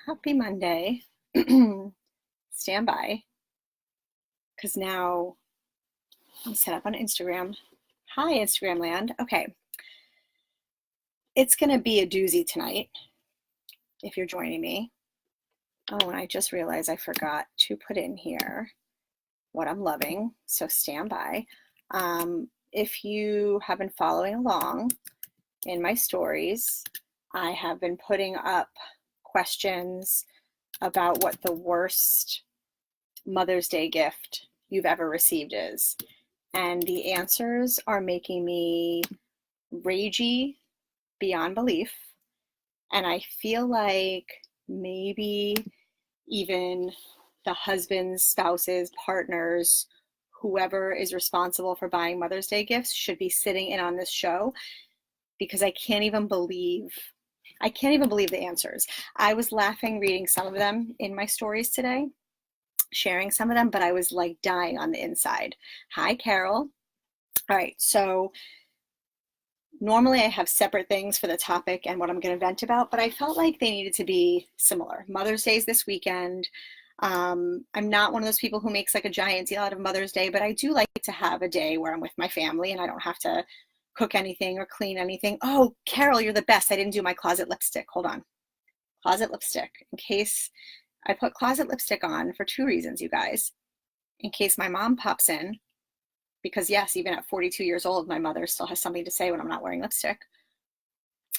Happy Monday. Stand by, because now I'm set up on Instagram. Hi, Instagram land. Okay. It's going to be a doozy tonight if you're joining me. Oh, and I just realized I forgot to put in here what I'm loving, so stand by. If you have been following along in my stories, I have been putting up questions about what the worst Mother's Day gift you've ever received is. And the answers are making me ragey beyond belief. And I feel like maybe even the husbands, spouses, partners, whoever is responsible for buying Mother's Day gifts should be sitting in on this show, because I can't even believe the answers. I was laughing reading some of them in my stories today, sharing some of them, but I was like dying on the inside. Hi, Carol. All right, so normally I have separate things for the topic and what I'm going to vent about, but I felt like they needed to be similar. Mother's Day is this weekend. I'm not one of those people who makes like a giant deal out of Mother's Day, but I do like to have a day where I'm with my family and I don't have to cook anything or clean anything. Oh, Carol, you're the best. I didn't do my closet lipstick. Hold on. Closet lipstick. In case I put closet lipstick on for two reasons, you guys. In case my mom pops in, because yes, even at 42 years old, my mother still has something to say when I'm not wearing lipstick.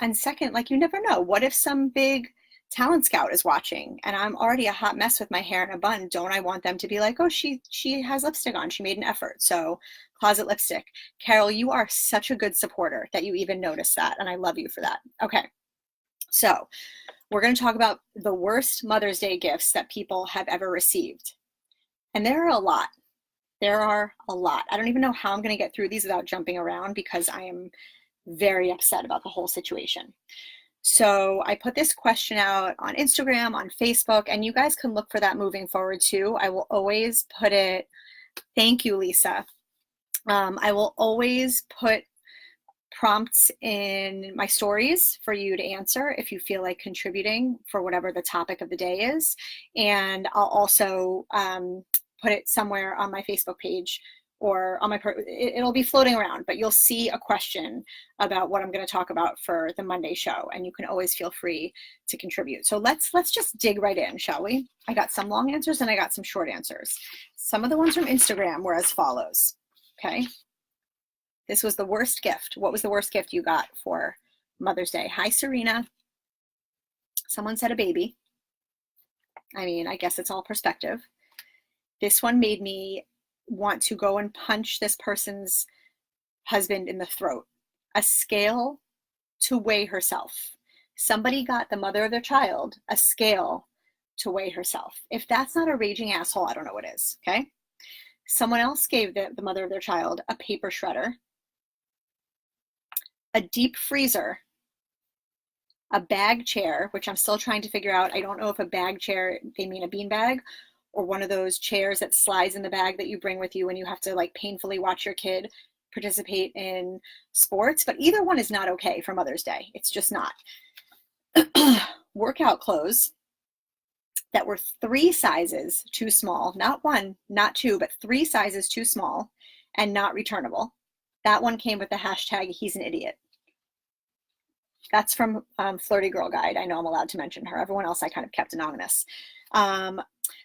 And second, like, you never know. What if some big talent scout is watching and I'm already a hot mess with my hair in a bun? Don't I want them to be like, oh, she has lipstick on. She made an effort. So closet lipstick. Carol, you are such a good supporter that you even noticed that. And I love you for that. Okay. So we're going to talk about the worst Mother's Day gifts that people have ever received. And there are a lot. I don't even know how I'm going to get through these without jumping around, because I am very upset about the whole situation. So I put this question out on Instagram, on Facebook, and you guys can look for that moving forward too. I will always put it, thank you, Lisa. I will always put prompts in my stories for you to answer if you feel like contributing for whatever the topic of the day is. And I'll also put it somewhere on my Facebook page or on my, it'll be floating around, but you'll see a question about what I'm going to talk about for the Monday show, and you can always feel free to contribute. So let's just dig right in, shall we? I got some long answers and I got some short answers. Some of the ones from Instagram were as follows. Okay. This was the worst gift. What was the worst gift you got for Mother's Day? Hi, Serena. Someone said a baby. I mean, I guess it's all perspective. This one made me want to go and punch this person's husband in the throat. A scale to weigh herself. Somebody got the mother of their child a scale to weigh herself. If that's not a raging asshole, I don't know what is, okay? Someone else gave the mother of their child a paper shredder, a deep freezer, a bag chair, which I'm still trying to figure out. I don't know if a bag chair, they mean a bean bag, or one of those chairs that slides in the bag that you bring with you when you have to like painfully watch your kid participate in sports. But either one is not okay for Mother's Day. It's just not. Workout clothes that were 3 sizes too small, not 1, not 2, but 3 sizes too small and not returnable. That one came with the hashtag, he's an idiot. That's from Flirty Girl Guide. I know I'm allowed to mention her. Everyone else I kind of kept anonymous.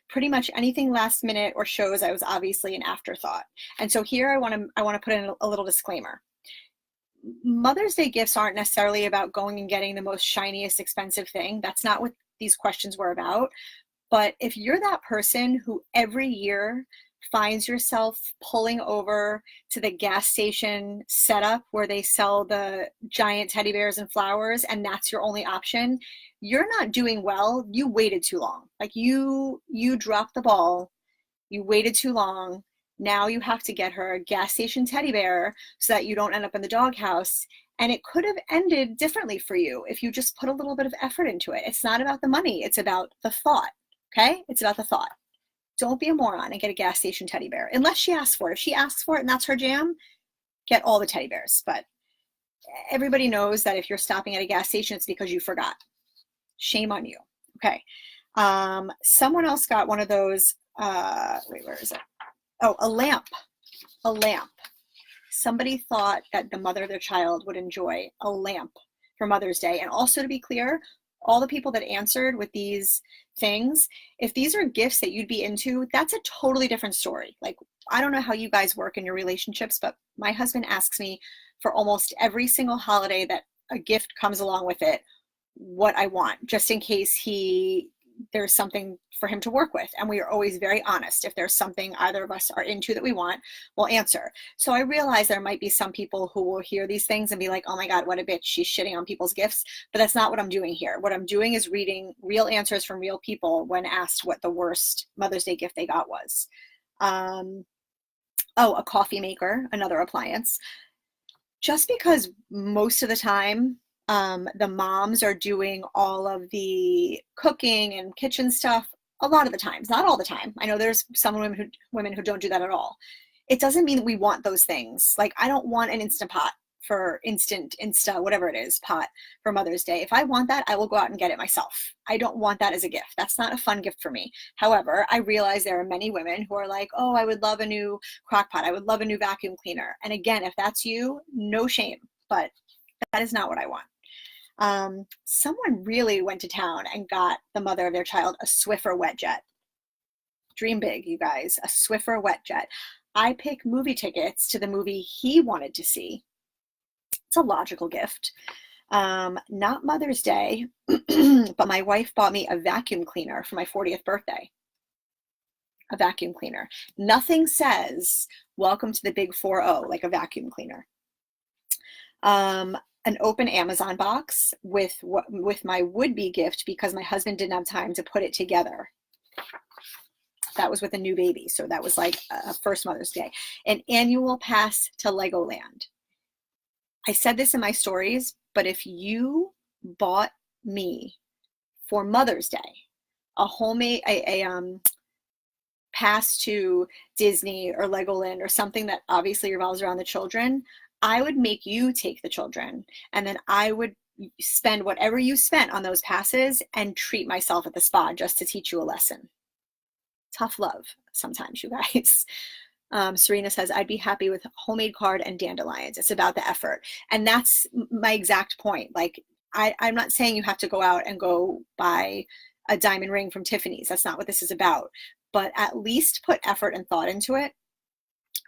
Pretty much anything last minute or shows I was obviously an afterthought. And so here I want to put in a little disclaimer. Mother's Day gifts aren't necessarily about going and getting the most shiniest expensive thing. That's not what these questions were about. But if you're that person who every year finds yourself pulling over to the gas station setup where they sell the giant teddy bears and flowers, and that's your only option, you're not doing well. You waited too long. Like you dropped the ball. You waited too long. Now you have to get her a gas station teddy bear so that you don't end up in the doghouse. And it could have ended differently for you if you just put a little bit of effort into it. It's not about the money. It's about the thought. Okay? It's about the thought. Don't be a moron and get a gas station teddy bear unless she asks for it. If she asks for it and that's her jam, get all the teddy bears. But everybody knows that if you're stopping at a gas station, it's because you forgot. Shame on you. Okay. Someone else got one of those, wait, where is it? Oh, a lamp. A lamp. Somebody thought that the mother of their child would enjoy a lamp for Mother's Day. And also, to be clear, all the people that answered with these things, if these are gifts that you'd be into, that's a totally different story. Like, I don't know how you guys work in your relationships, but my husband asks me for almost every single holiday that a gift comes along with it, what I want, just in case there's something for him to work with. And we are always very honest. If there's something either of us are into that we want, we'll answer. So I realize there might be some people who will hear these things and be like, oh my God, what a bitch, she's shitting on people's gifts. But that's not what I'm doing here. What I'm doing is reading real answers from real people when asked what the worst Mother's Day gift they got was. Oh, a coffee maker, another appliance. Just because most of the time, the moms are doing all of the cooking and kitchen stuff a lot of the times, not all the time. I know there's some women who don't do that at all. It doesn't mean that we want those things. Like, I don't want an Instant Pot for Insta, whatever it is, pot for Mother's Day. If I want that, I will go out and get it myself. I don't want that as a gift. That's not a fun gift for me. However, I realize there are many women who are like, oh, I would love a new crock pot. I would love a new vacuum cleaner. And again, if that's you, no shame, but that is not what I want. Someone really went to town and got the mother of their child a Swiffer wet jet. Dream big, you guys, a Swiffer wet jet. I pick movie tickets to the movie he wanted to see. It's a logical gift. Not Mother's Day, but my wife bought me a vacuum cleaner for my 40th birthday. A vacuum cleaner. Nothing says welcome to the big 4-0 like a vacuum cleaner. An open Amazon box with my would-be gift because my husband didn't have time to put it together. That was with a new baby, so that was like a first Mother's Day. An annual pass to Legoland. I said this in my stories, but if you bought me for Mother's Day a homemade pass to Disney or Legoland or something that obviously revolves around the children, I would make you take the children, and then I would spend whatever you spent on those passes and treat myself at the spa just to teach you a lesson. Tough love sometimes, you guys. Serena says, I'd be happy with homemade card and dandelions. It's about the effort. And that's my exact point. Like, I'm not saying you have to go out and go buy a diamond ring from Tiffany's. That's not what this is about. But at least put effort and thought into it.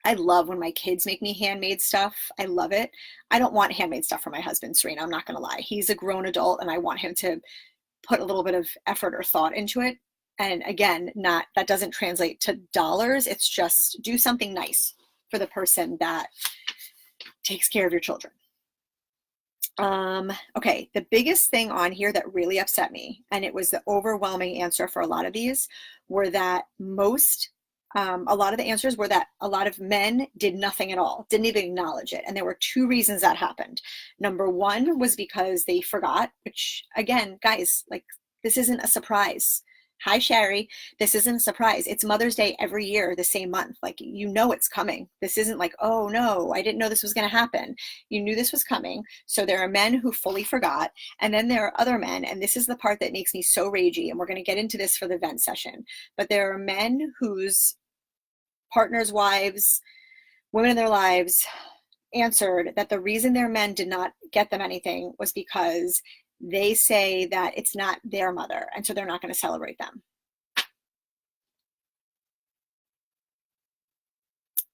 I love when my kids make me handmade stuff. I love it. I don't want handmade stuff for my husband, Serena. I'm not going to lie. He's a grown adult and I want him to put a little bit of effort or thought into it. And again, that doesn't translate to dollars. It's just do something nice for the person that takes care of your children. Okay, the biggest thing on here that really upset me, and it was the overwhelming answer for a lot of these, were that a lot of the answers were that a lot of men did nothing at all, didn't even acknowledge it. And there were two reasons that happened. Number one was because they forgot, which again, guys, like, this isn't a surprise. Hi, Sherry. This isn't a surprise. It's Mother's Day every year, the same month. Like, you know it's coming. This isn't like, oh no, I didn't know this was going to happen. You knew this was coming. So there are men who fully forgot. And then there are other men, and this is the part that makes me so ragey, and we're going to get into this for the vent session. But there are men whose partners, wives, women in their lives answered that the reason their men did not get them anything was because they say that it's not their mother, and so they're not going to celebrate them.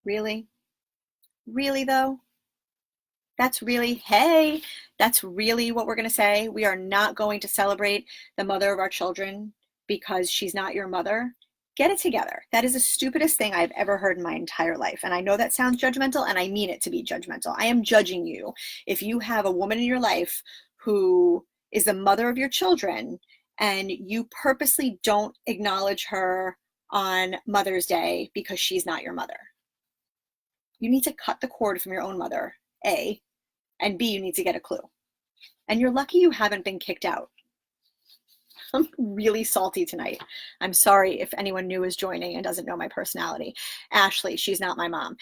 Really? Really though? That's really what we're going to say? We are not going to celebrate the mother of our children because she's not your mother? Get it together. That is the stupidest thing I've ever heard in my entire life. And I know that sounds judgmental, and I mean it to be judgmental. I am judging you if you have a woman in your life who is the mother of your children and you purposely don't acknowledge her on Mother's Day because she's not your mother. You need to cut the cord from your own mother, A, and B, you need to get a clue. And you're lucky you haven't been kicked out. I'm really salty tonight. I'm sorry if anyone new is joining and doesn't know my personality. Ashley, she's not my mom.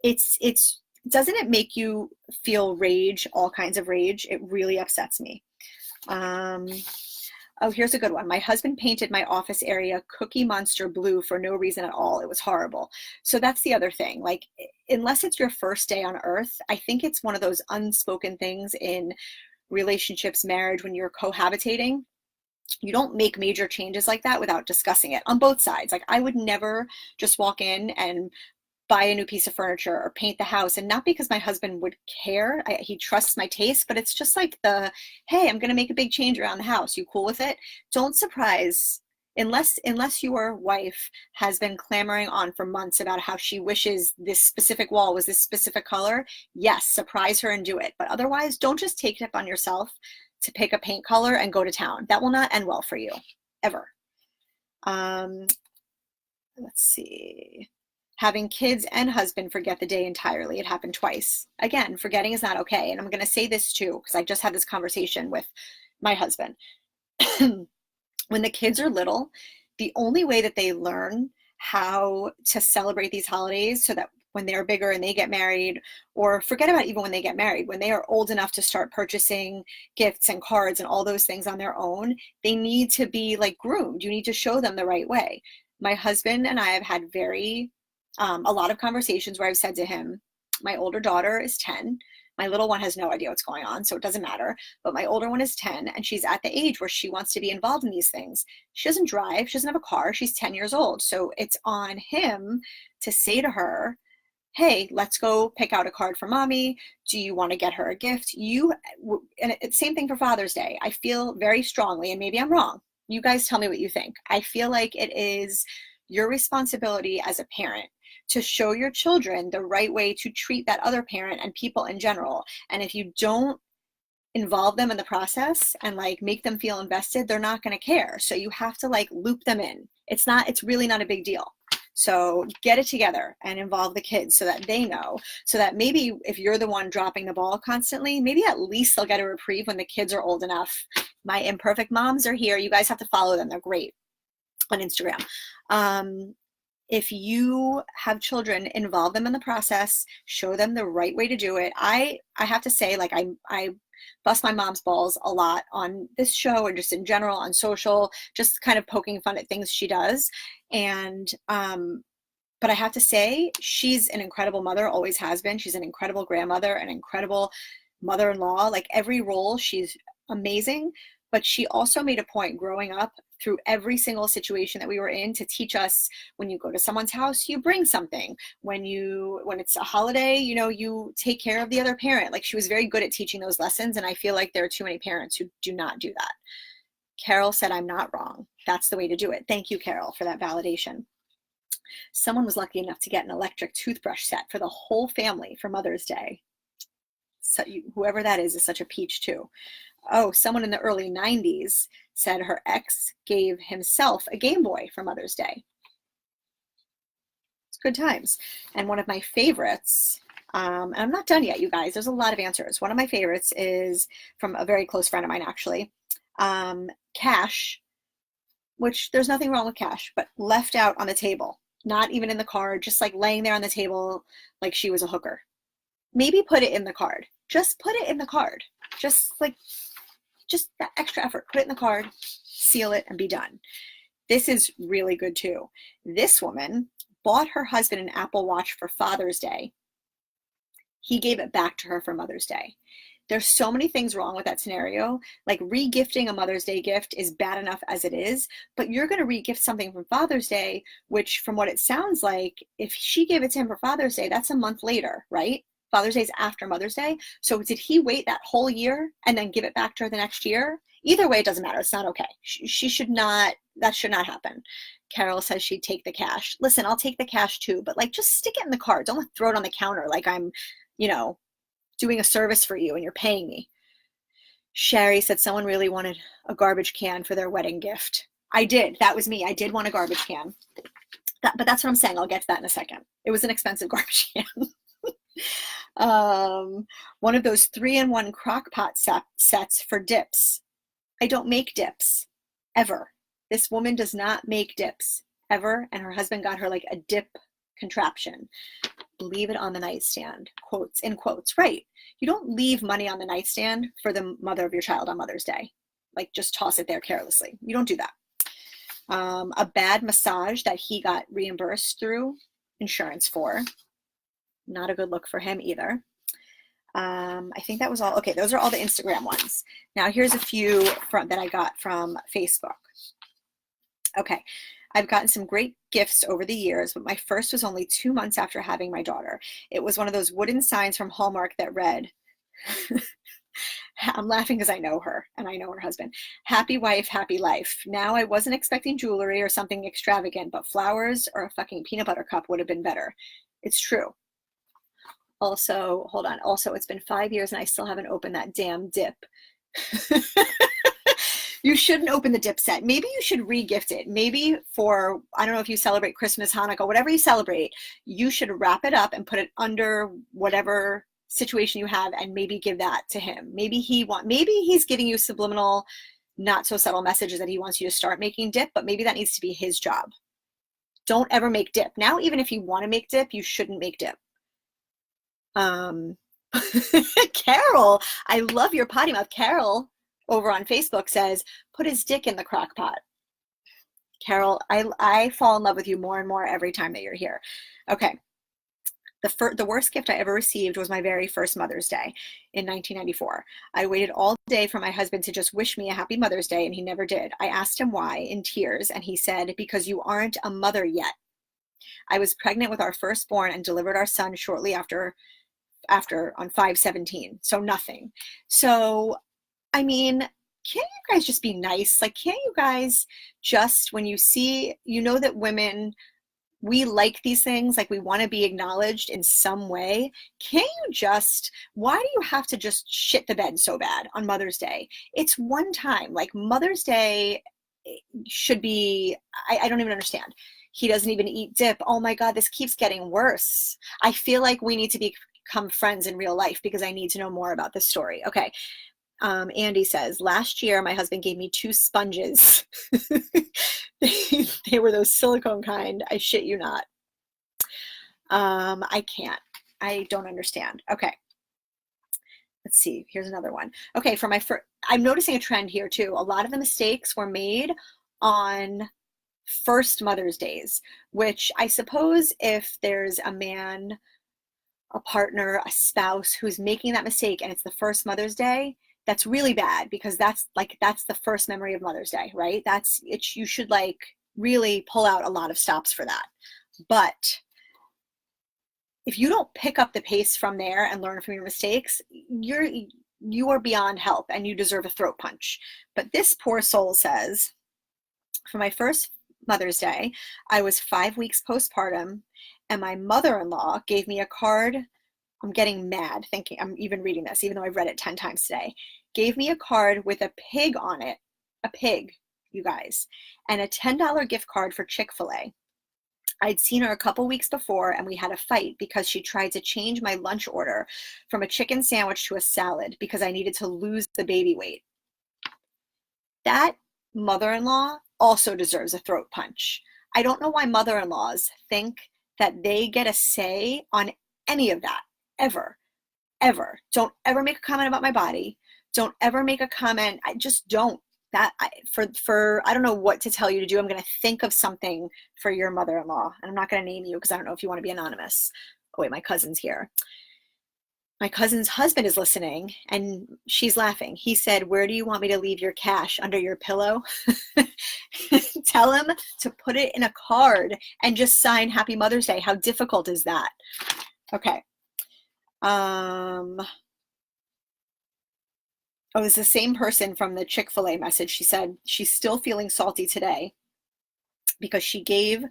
Doesn't it make you feel rage, all kinds of rage? It really upsets me. Oh, here's a good one. My husband painted my office area Cookie Monster blue for no reason at all. It was horrible. So that's the other thing. Like, unless it's your first day on earth, I think it's one of those unspoken things in relationships, marriage, when you're cohabitating. You don't make major changes like that without discussing it on both sides. Like, I would never just walk in and buy a new piece of furniture or paint the house, and not because my husband would care. He trusts my taste, but it's just like hey, I'm going to make a big change around the house. You cool with it? Don't surprise, unless your wife has been clamoring on for months about how she wishes this specific wall was this specific color. Yes, surprise her and do it. But otherwise, don't just take it upon yourself to pick a paint color and go to town. That will not end well for you, ever. Let's see. Having kids and husband forget the day entirely. It happened twice. Again, forgetting is not okay. And I'm going to say this too, because I just had this conversation with my husband. When the kids are little, the only way that they learn how to celebrate these holidays, so that when they're bigger and they get married, or forget about even when they get married, when they are old enough to start purchasing gifts and cards and all those things on their own, they need to be like groomed. You need to show them the right way. My husband and I have had a lot of conversations where I've said to him, my older daughter is 10. My little one has no idea what's going on, so it doesn't matter. But my older one is 10, and she's at the age where she wants to be involved in these things. She doesn't drive. She doesn't have a car. She's 10 years old. So it's on him to say to her, hey, let's go pick out a card for mommy. Do you want to get her a gift? And it's same thing for Father's Day. I feel very strongly, and maybe I'm wrong. You guys tell me what you think. I feel like it is your responsibility as a parent to show your children the right way to treat that other parent and people in general. And if you don't involve them in the process and like make them feel invested, they're not going to care. So you have to like loop them in. It's really not a big deal. So get it together and involve the kids so that they know, so that maybe if you're the one dropping the ball constantly, maybe at least they'll get a reprieve when the kids are old enough. My imperfect moms are here. You guys have to follow them. They're great on Instagram. If you have children, involve them in the process, show them the right way to do it. I have to say, like, I bust my mom's balls a lot on this show and just in general on social, just kind of poking fun at things she does. And, but I have to say, she's an incredible mother, always has been. She's an incredible grandmother, an incredible mother-in-law. Like, every role, she's amazing. But she also made a point growing up through every single situation that we were in to teach us, when you go to someone's house, you bring something. When it's a holiday, you take care of the other parent. Like, she was very good at teaching those lessons. And I feel like there are too many parents who do not do that. Carol said, I'm not wrong. That's the way to do it. Thank you, Carol, for that validation. Someone was lucky enough to get an electric toothbrush set for the whole family for Mother's Day. So whoever that is such a peach too. Oh, someone in the early 90s said her ex gave himself a Game Boy for Mother's Day. It's good times. And one of my favorites, and I'm not done yet, you guys, there's a lot of answers. One of my favorites is from a very close friend of mine, actually. Cash, which there's nothing wrong with cash, but left out on the table, not even in the card, just like laying there on the table like she was a hooker. Maybe put it in the card. Just put it in the card. Just that extra effort. Put it in the card, seal it, and be done. This is really good too. This woman bought her husband an Apple Watch for Father's Day. He gave it back to her for Mother's Day. There's so many things wrong with that scenario. Like, re-gifting a Mother's Day gift is bad enough as it is, but you're going to re-gift something from Father's Day, which from what it sounds like, if she gave it to him for Father's Day, that's a month later, right? Father's Day is after Mother's Day. So did he wait that whole year and then give it back to her the next year? Either way, it doesn't matter. It's not okay. She should not, that should not happen. Carol says she'd take the cash. Listen, I'll take the cash too, but like, just stick it in the card. Don't throw it on the counter like I'm, doing a service for you and you're paying me. Sherry said someone really wanted a garbage can for their wedding gift. I did. That was me. I did want a garbage can. But that's what I'm saying. I'll get to that in a second. It was an expensive garbage can. One of those 3-in-1 crock pot sets for dips. I don't make dips ever. This woman does not make dips ever, and her husband got her like a dip contraption. Leave it on the nightstand, quotes, in quotes, right? You don't leave money on the nightstand for the mother of your child on Mother's Day. like just toss it there carelessly. You don't do that. A bad massage that he got reimbursed through insurance for. Not a good look for him either. I think that was all. Okay, those are all the Instagram ones. Now here's a few that I got from Facebook. Okay, I've gotten some great gifts over the years, but my first was only 2 months after having my daughter. It was one of those wooden signs from Hallmark that read, I'm laughing because I know her and I know her husband. Happy wife, happy life. Now I wasn't expecting jewelry or something extravagant, but flowers or a fucking peanut butter cup would have been better. It's true. Also, hold on. Also, it's been 5 years and I still haven't opened that damn dip. You shouldn't open the dip set. Maybe you should re-gift it. Maybe for, I don't know if you celebrate Christmas, Hanukkah, whatever you celebrate, you should wrap it up and put it under whatever situation you have and maybe give that to him. Maybe he's giving you subliminal, not so subtle messages that he wants you to start making dip, but maybe that needs to be his job. Don't ever make dip. Now, even if you want to make dip, you shouldn't make dip. Carol, I love your potty mouth. Carol over on Facebook says, put his dick in the crock pot. Carol, I fall in love with you more and more every time that you're here. Okay. The worst gift I ever received was my very first Mother's Day in 1994. I waited all day for my husband to just wish me a happy Mother's Day, and he never did. I asked him why in tears, and he said, because you aren't a mother yet. I was pregnant with our firstborn and delivered our son shortly after on 5/17. So nothing. So, I mean, can't you guys just be nice? Like, can't you guys just, when you see, you know that women, we like these things, like we want to be acknowledged in some way. Can't you just, why do you have to just shit the bed so bad on Mother's Day? It's one time. Like, Mother's Day should be, I don't even understand. He doesn't even eat dip. Oh my God, this keeps getting worse. I feel like we need to become friends in real life because I need to know more about this story. Okay. Andy says, last year, my husband gave me 2 sponges. They were those silicone kind. I shit you not. I can't. I don't understand. Okay. Let's see. Here's another one. Okay. For my first, I'm noticing a trend here too. A lot of the mistakes were made on first Mother's Days, which I suppose if there's a man, a partner, a spouse who's making that mistake and it's the first Mother's Day, that's really bad because that's the first memory of Mother's Day, right? That's it. You should like really pull out a lot of stops for that. But if you don't pick up the pace from there and learn from your mistakes, you are beyond help and you deserve a throat punch. But this poor soul says, for my first Mother's Day, I was 5 weeks postpartum and my mother-in-law gave me a card. I'm getting mad thinking, I'm even reading this, even though I've read it 10 times today. Gave me a card with a pig on it, a pig, you guys, and a $10 gift card for Chick-fil-A. I'd seen her a couple weeks before and we had a fight because she tried to change my lunch order from a chicken sandwich to a salad because I needed to lose the baby weight. That mother-in-law also deserves a throat punch. I don't know why mother-in-laws think that they get a say on any of that. Ever. Don't ever make a comment about my body. Don't ever make a comment. I just don't. For I don't know what to tell you to do. I'm going to think of something for your mother-in-law, and I'm not going to name you because I don't know if you want to be anonymous. Oh wait, my cousin's here. My cousin's husband is listening, and she's laughing. He said, "Where do you want me to leave your cash? Under your pillow?" Tell him to put it in a card and just sign Happy Mother's Day. How difficult is that? Okay. Oh, it's the same person from the Chick-fil-A message. She said she's still feeling salty today because she gave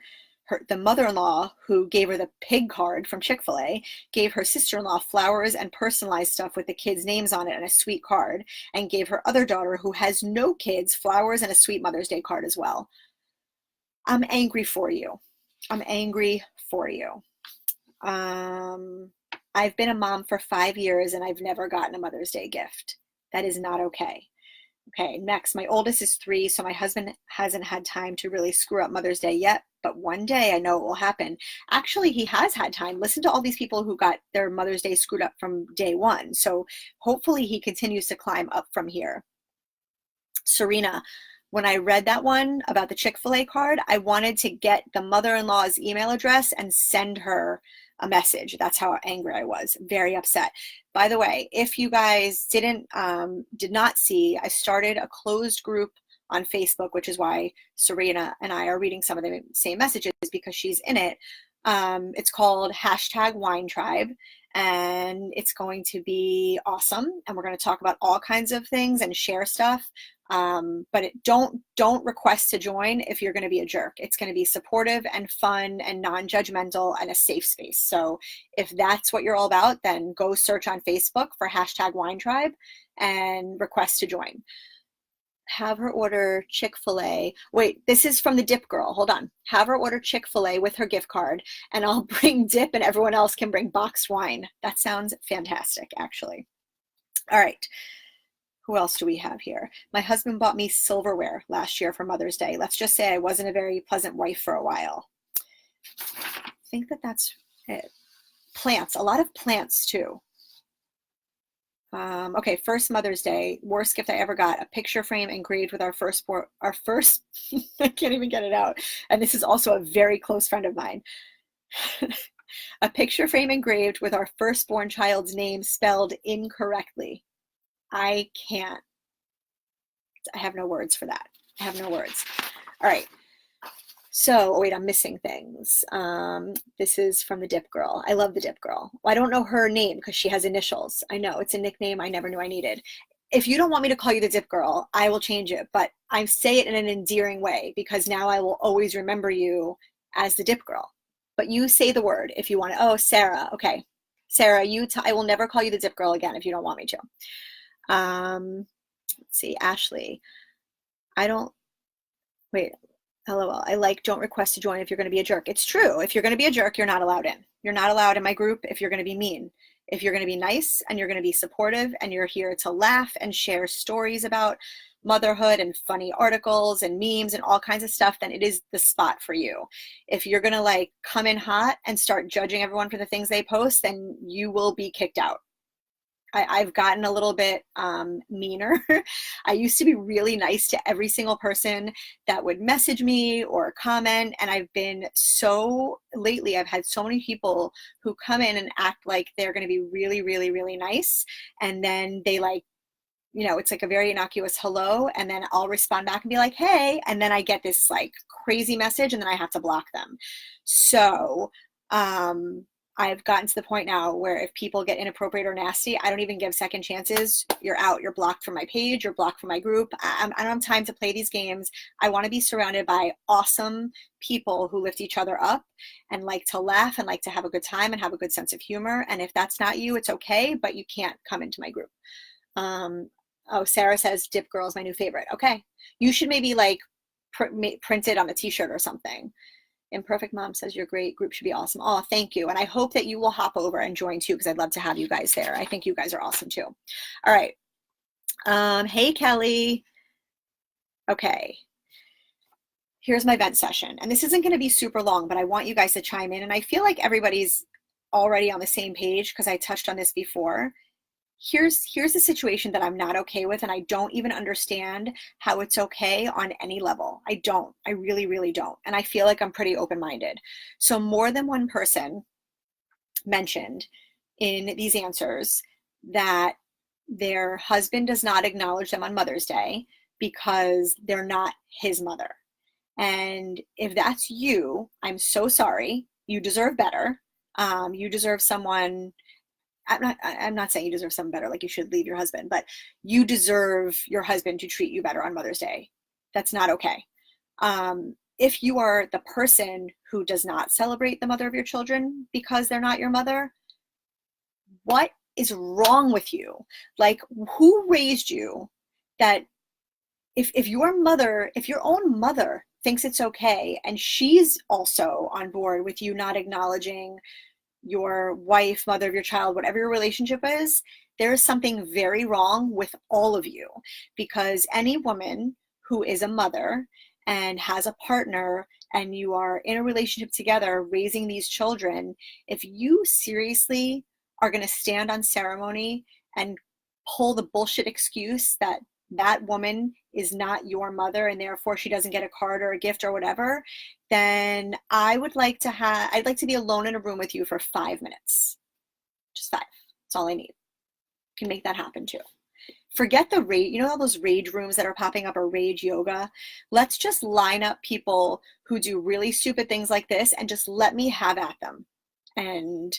the mother-in-law who gave her the pig card from Chick-fil-A, gave her sister-in-law flowers and personalized stuff with the kids' names on it and a sweet card, and gave her other daughter who has no kids flowers and a sweet Mother's Day card as well. I'm angry for you. I've been a mom for 5 years and I've never gotten a Mother's Day gift. That is not okay. Okay, next, my oldest is 3, so my husband hasn't had time to really screw up Mother's Day yet, but one day I know it will happen. Actually, he has had time. Listen to all these people who got their Mother's Day screwed up from day one. So hopefully he continues to climb up from here. Serena, when I read that one about the Chick-fil-A card, I wanted to get the mother-in-law's email address and send her a message. That's how angry I was, very upset. By the way, if you guys did not see, I started a closed group on Facebook, which is why Serena and I are reading some of the same messages because she's in it. It's called #WHINE and it's going to be awesome. And we're going to talk about all kinds of things and share stuff. But don't request to join if you're going to be a jerk. It's going to be supportive and fun and non-judgmental and a safe space. So if that's what you're all about, then go search on Facebook for #WHINE and request to join. Have her order Chick-fil-A. Wait, this is from the dip girl. Hold on. Have her order Chick-fil-A with her gift card, and I'll bring dip and everyone else can bring boxed wine. That sounds fantastic, actually. All right. Who else do we have here? My husband bought me silverware last year for Mother's Day. Let's just say I wasn't a very pleasant wife for a while. I think that's it. Plants, a lot of plants too. Okay, first Mother's Day, worst gift I ever got, a picture frame engraved with our first, I can't even get it out. And this is also a very close friend of mine. A picture frame engraved with our firstborn child's name spelled incorrectly. I can't. I have no words for that. I have no words. All right. So, oh wait, I'm missing things. This is from the Dip Girl. I love the Dip Girl. Well, I don't know her name because she has initials. I know it's a nickname I never knew I needed. If you don't want me to call you the Dip Girl, I will change it, but I say it in an endearing way because now I will always remember you as the Dip Girl. But you say the word if you want to. Oh, Sarah. Okay. Sarah, I will never call you the Dip Girl again if you don't want me to. Let's see, Ashley. Wait. LOL. I like don't request to join if you're going to be a jerk. It's true. If you're going to be a jerk, you're not allowed in. You're not allowed in my group if you're going to be mean. If you're going to be nice and you're going to be supportive and you're here to laugh and share stories about motherhood and funny articles and memes and all kinds of stuff, then it is the spot for you. If you're going to like come in hot and start judging everyone for the things they post, then you will be kicked out. I've gotten a little bit meaner. I used to be really nice to every single person that would message me or comment. And lately I've had so many people who come in and act like they're going to be really, really, really nice. And then they it's like a very innocuous hello. And then I'll respond back and be like, hey, and then I get this like crazy message and then I have to block them. So, I've gotten to the point now where if people get inappropriate or nasty, I don't even give second chances. You're out. You're blocked from my page. You're blocked from my group. I don't have time to play these games. I want to be surrounded by awesome people who lift each other up and like to laugh and like to have a good time and have a good sense of humor. And if that's not you, it's okay, but you can't come into my group. Oh, Sarah says Dip Girl is my new favorite. Okay. You should maybe like print it on a t-shirt or something. Imperfect Mom says your great group should be awesome. Oh, thank you. And I hope that you will hop over and join too, because I'd love to have you guys there. I think you guys are awesome too. All right. Hey, Kelly. Okay. Here's my vent session. And this isn't going to be super long, but I want you guys to chime in. And I feel like everybody's already on the same page because I touched on this before. Here's a situation that I'm not okay with, and I don't even understand how it's okay on any level. I really, really don't. And I feel like I'm pretty open-minded. So more than one person mentioned in these answers that their husband does not acknowledge them on Mother's Day because they're not his mother. And if that's you, I'm so sorry. You deserve better. You deserve someone. I'm not saying you deserve someone better, like you should leave your husband, but you deserve your husband to treat you better on Mother's Day. That's not okay. If you are the person who does not celebrate the mother of your children because they're not your mother, what is wrong with you? Like, who raised you that if your own mother thinks it's okay and she's also on board with you not acknowledging your wife, mother of your child, whatever your relationship is, there is something very wrong with all of you, because any woman who is a mother and has a partner and you are in a relationship together raising these children, if you seriously are going to stand on ceremony and pull the bullshit excuse that that woman is not your mother and therefore she doesn't get a card or a gift or whatever, then I'd like to be alone in a room with you for 5 minutes. Just 5. That's all I need. Can make that happen too. Forget the rage, all those rage rooms that are popping up, or rage yoga. Let's just line up people who do really stupid things like this and just let me have at them. And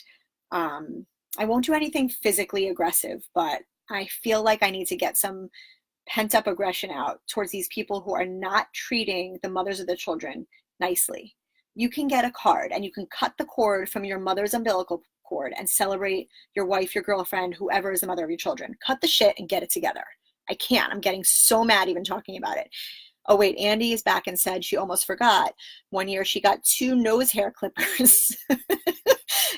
I won't do anything physically aggressive, but I feel like I need to get some pent up aggression out towards these people who are not treating the mothers of the children nicely. You can get a card and you can cut the cord from your mother's umbilical cord and celebrate your wife, your girlfriend, whoever is the mother of your children. Cut the shit and get it together. I can't. I'm getting so mad even talking about it. Oh wait, Andy is back and said she almost forgot. One year she got 2 nose hair clippers.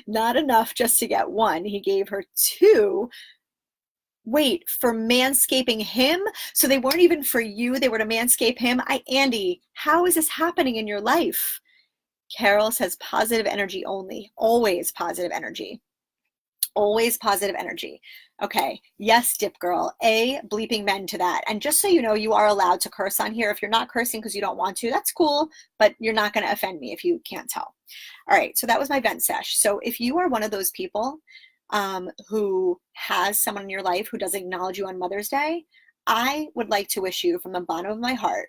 Not enough just to get 1. He gave her 2. Wait, for manscaping him? So they weren't even for you, they were to manscape him? Andy, how is this happening in your life? Carol says positive energy only. Always positive energy. Always positive energy. Okay, yes, Dip Girl, bleeping men to that. And just so you know, you are allowed to curse on here. If you're not cursing because you don't want to, that's cool, but you're not going to offend me if you can't tell. All right, so that was my vent sesh. So if you are one of those people who has someone in your life who doesn't acknowledge you on Mother's Day, I would like to wish you from the bottom of my heart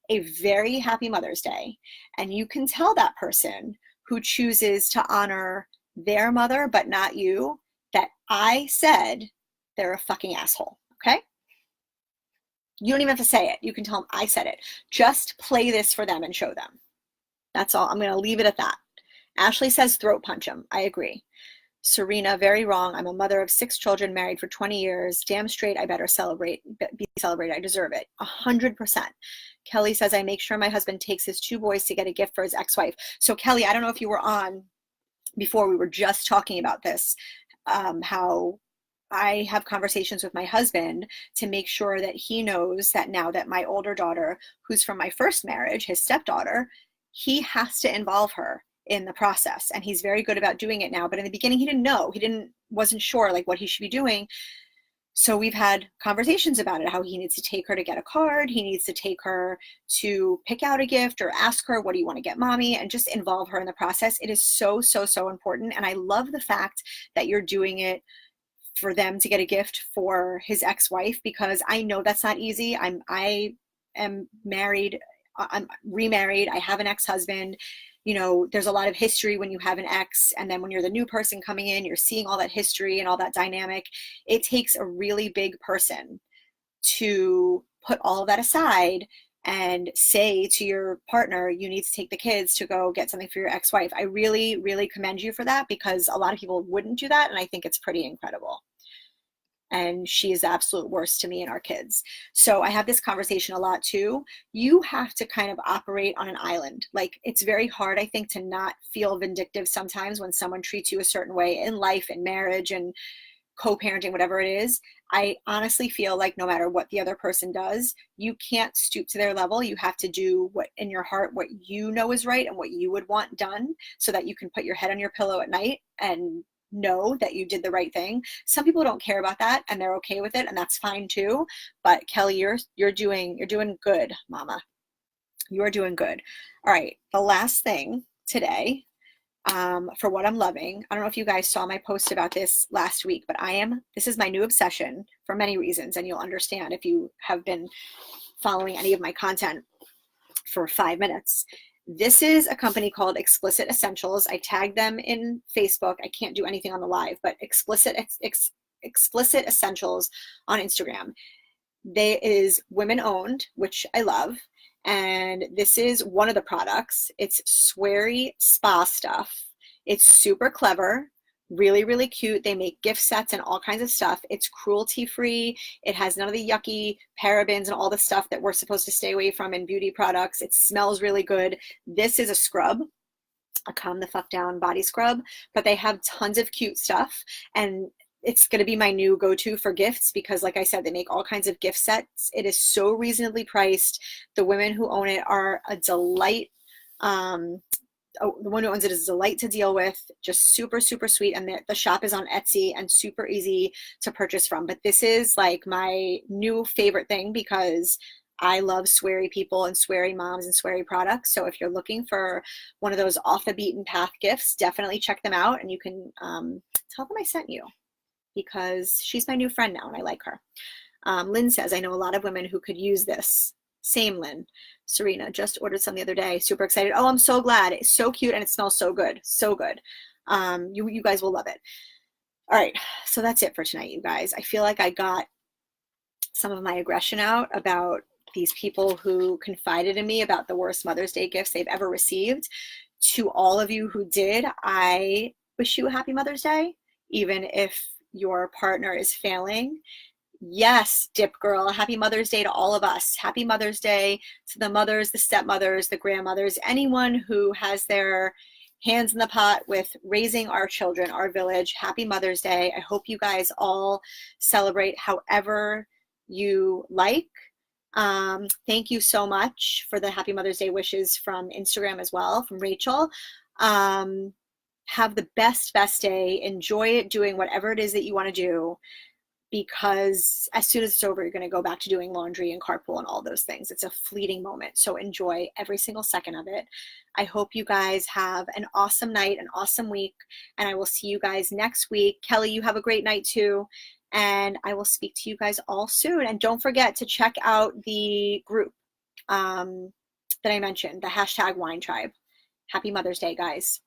a very happy Mother's Day. And you can tell that person who chooses to honor their mother but not you that I said they're a fucking asshole, okay? You don't even have to say it. You can tell them I said it. Just play this for them and show them. That's all. I'm going to leave it at that. Ashley says throat punch them. I agree. Serena, very wrong. I'm a mother of 6 children, married for 20 years. Damn straight, I better be celebrated. I deserve it. 100%. Kelly says, I make sure my husband takes his 2 boys to get a gift for his ex-wife. So Kelly, I don't know if you were on before, we were just talking about this, how I have conversations with my husband to make sure that he knows that now that my older daughter, who's from my first marriage, his stepdaughter, he has to involve her in the process. And he's very good about doing it now. But in the beginning, he didn't know. Wasn't sure like what he should be doing. So we've had conversations about it, how he needs to take her to get a card. He needs to take her to pick out a gift or ask her, what do you want to get mommy? And just involve her in the process. It is so, so, so important. And I love the fact that you're doing it for them to get a gift for his ex-wife, because I know that's not easy. I am married. I'm remarried. I have an ex-husband. There's a lot of history when you have an ex, and then when you're the new person coming in, you're seeing all that history and all that dynamic. It takes a really big person to put all of that aside and say to your partner, you need to take the kids to go get something for your ex-wife. I really, really commend you for that, because a lot of people wouldn't do that, and I think it's pretty incredible. And she is the absolute worst to me and our kids. So I have this conversation a lot too. You have to kind of operate on an island. Like, it's very hard, I think, to not feel vindictive sometimes when someone treats you a certain way in life and marriage and co-parenting, whatever it is. I honestly feel like no matter what the other person does, you can't stoop to their level. You have to do what in your heart, what you know is right and what you would want done, so that you can put your head on your pillow at night and know that you did the right thing. Some people don't care about that and they're okay with it, and that's fine too. But Kelly, you're doing good, mama. You're doing good. All right, the last thing today, for what I'm loving. I don't know if you guys saw my post about this last week, but this is my new obsession for many reasons, and you'll understand if you have been following any of my content for 5 minutes. This is a company called Explicit Essentials. I tagged them in Facebook. I can't do anything on the live, but Explicit Essentials on Instagram. They is women owned, which I love. And this is one of the products. It's sweary spa stuff. It's super clever, really, really cute. They make gift sets and all kinds of stuff. It's cruelty free. It has none of the yucky parabens and all the stuff that we're supposed to stay away from in beauty products. It smells really good. This is a scrub, a calm the fuck down body scrub, but they have tons of cute stuff. And it's going to be my new go-to for gifts, because like I said, they make all kinds of gift sets. It is so reasonably priced. The women who own it are a delight. the one who owns it is a delight to deal with, just super, super sweet. And the shop is on Etsy and super easy to purchase from. But this is like my new favorite thing because I love sweary people and sweary moms and sweary products. So if you're looking for one of those off the beaten path gifts, definitely check them out. And you can tell them I sent you because she's my new friend now and I like her. Lynn says, I know a lot of women who could use this. Same, Lynn. Serena just ordered some the other day. Super excited. Oh, I'm so glad. It's so cute and it smells so good. So good. You guys will love it. All right. So that's it for tonight, you guys. I feel like I got some of my aggression out about these people who confided in me about the worst Mother's Day gifts they've ever received. To all of you who did, I wish you a happy Mother's Day, even if your partner is failing. Yes, Dip Girl, happy Mother's Day to all of us. Happy Mother's Day to the mothers, the stepmothers, the grandmothers, anyone who has their hands in the pot with raising our children, our village. Happy Mother's Day. I hope you guys all celebrate however you like. Thank you so much for the Happy Mother's Day wishes from Instagram as well, from Rachel. Have the best day. Enjoy it doing whatever it is that you want to do, because as soon as it's over, you're going to go back to doing laundry and carpool and all those things. It's a fleeting moment. So enjoy every single second of it. I hope you guys have an awesome night, an awesome week, and I will see you guys next week. Kelly, you have a great night too. And I will speak to you guys all soon. And don't forget to check out the group that I mentioned, the #WHINE tribe. Happy Mother's Day, guys.